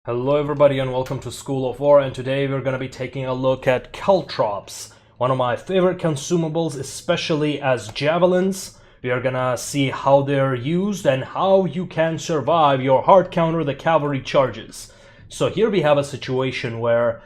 Hello everybody and welcome to School of War, and today we're going to be taking a look at caltrops, one of my favorite consumables, especially as javelins. We are going to see how they're used and how you can survive your hard counter the cavalry charges. So here we have a situation where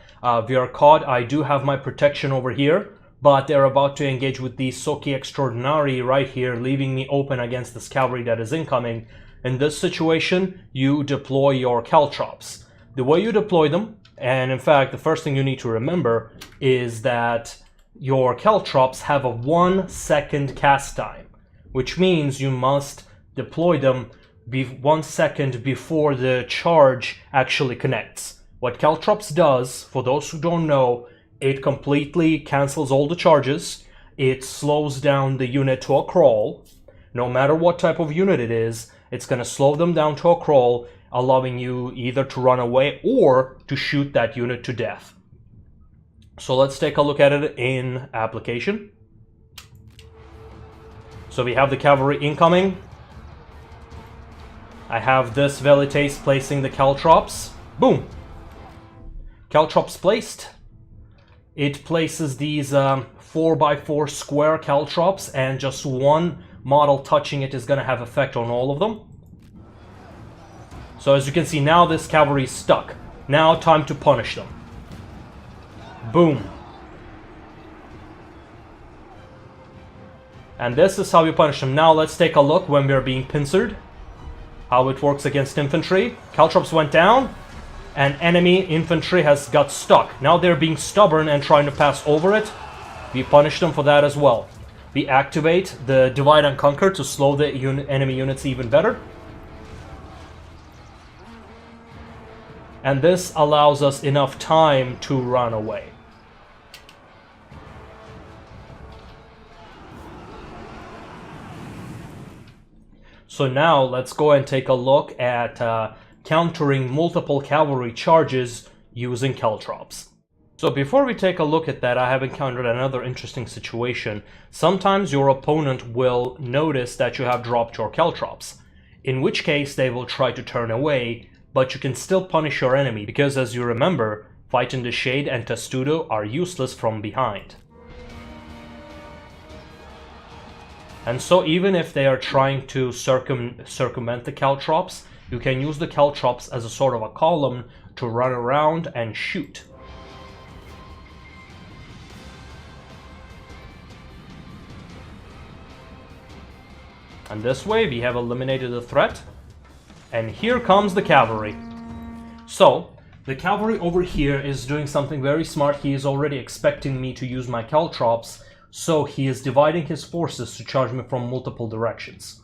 we are caught. I do have my protection over here, but they're about to engage with the Soki Extraordinary right here, leaving me open against this cavalry that is incoming. In this situation, you deploy your caltrops. The way you deploy them, and in fact the first thing you need to remember is that your caltrops have a 1 second cast time, which means you must deploy them 1 second before the charge actually connects. What caltrops does, for those who don't know, it completely cancels all the charges. It slows down the unit to a crawl. No matter what type of unit it is, it's going to slow them down to a crawl, allowing you either to run away or to shoot that unit to death. So let's take a look at it in application. So we have the cavalry incoming. I have this velites placing the caltrops. Boom! Caltrops placed. It places these 4x4 square caltrops, and just one model touching it is going to have effect on all of them. So as you can see, now this cavalry is stuck. Now time to punish them. Boom. And this is how you punish them. Now let's take a look when we're being pincered, how it works against infantry. Caltrops went down, and enemy infantry has got stuck. Now they're being stubborn and trying to pass over it. We punish them for that as well. We activate the divide and conquer to slow the enemy units even better. And this allows us enough time to run away. So now let's go and take a look at countering multiple cavalry charges using caltrops. So before we take a look at that, I have encountered another interesting situation. Sometimes your opponent will notice that you have dropped your caltrops, in which case they will try to turn away, but you can still punish your enemy, because as you remember, Fight in the Shade and Testudo are useless from behind. And so even if they are trying to circumvent the caltrops, you can use the caltrops as a sort of a column to run around and shoot. And this way we have eliminated the threat. And here comes the cavalry. So, the cavalry over here is doing something very smart. He is already expecting me to use my caltrops, so he is dividing his forces to charge me from multiple directions.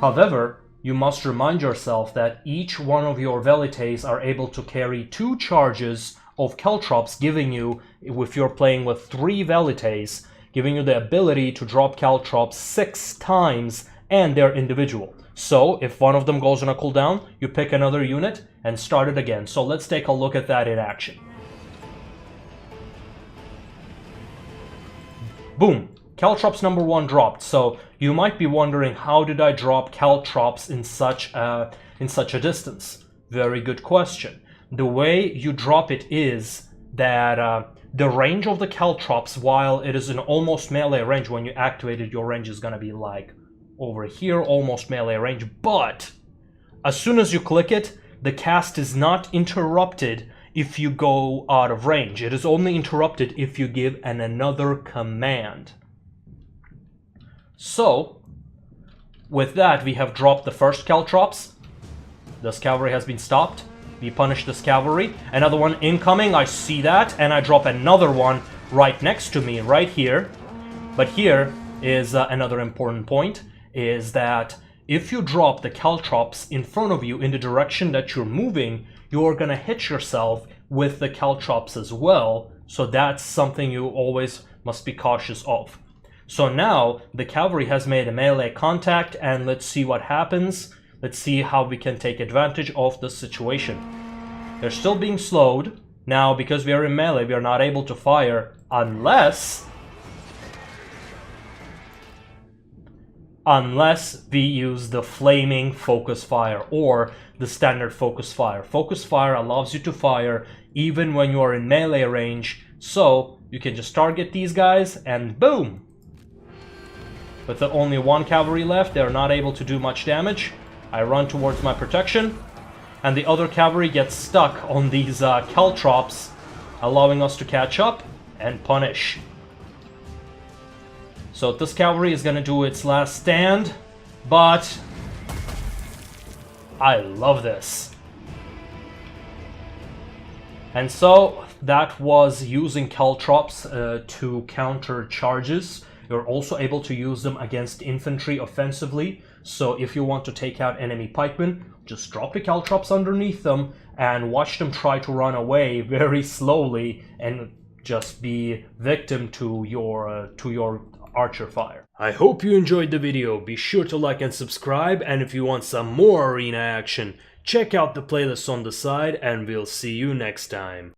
However, you must remind yourself that each one of your velites are able to carry 2 charges of caltrops, giving you, if you're playing with 3 velites, giving you the ability to drop caltrops 6 times, and they're individual. So if one of them goes on a cooldown, you pick another unit and start it again. So let's take a look at that in action. Boom! Caltrops number 1 dropped. So you might be wondering, how did I drop caltrops in such a distance? Very good question. The way you drop it is that the range of the caltrops, while it is in almost melee range, when you activate it, your range is going to be like over here, almost melee range, but as soon as you click it, the cast is not interrupted if you go out of range. It is only interrupted if you give another command. So, with that, we have dropped the first caltrops. This cavalry has been stopped. We punish this cavalry. Another one incoming, I see that, and I drop another one right next to me, right here. But here is another important point, is that if you drop the caltrops in front of you in the direction that you're moving, you're going to hit yourself with the caltrops as well. So that's something you always must be cautious of. So now the cavalry has made a melee contact, and let's see what happens. Let's see how we can take advantage of this situation. They're still being slowed. Now, because we are in melee, we are not able to fire unless unless we use the flaming focus fire or the standard focus fire. Focus fire allows you to fire even when you are in melee range, so you can just target these guys and boom! With the only one cavalry left, they're not able to do much damage. I run towards my protection, and the other cavalry gets stuck on these caltrops, allowing us to catch up and punish. So this cavalry is going to do its last stand, but I love this. And so that was using caltrops to counter charges. You're also able to use them against infantry offensively. So if you want to take out enemy pikemen, just drop the caltrops underneath them and watch them try to run away very slowly and just be victim to your archer fire. I hope you enjoyed the video. Be sure to like and subscribe, and if you want some more arena action, check out the playlist on the side, and we'll see you next time.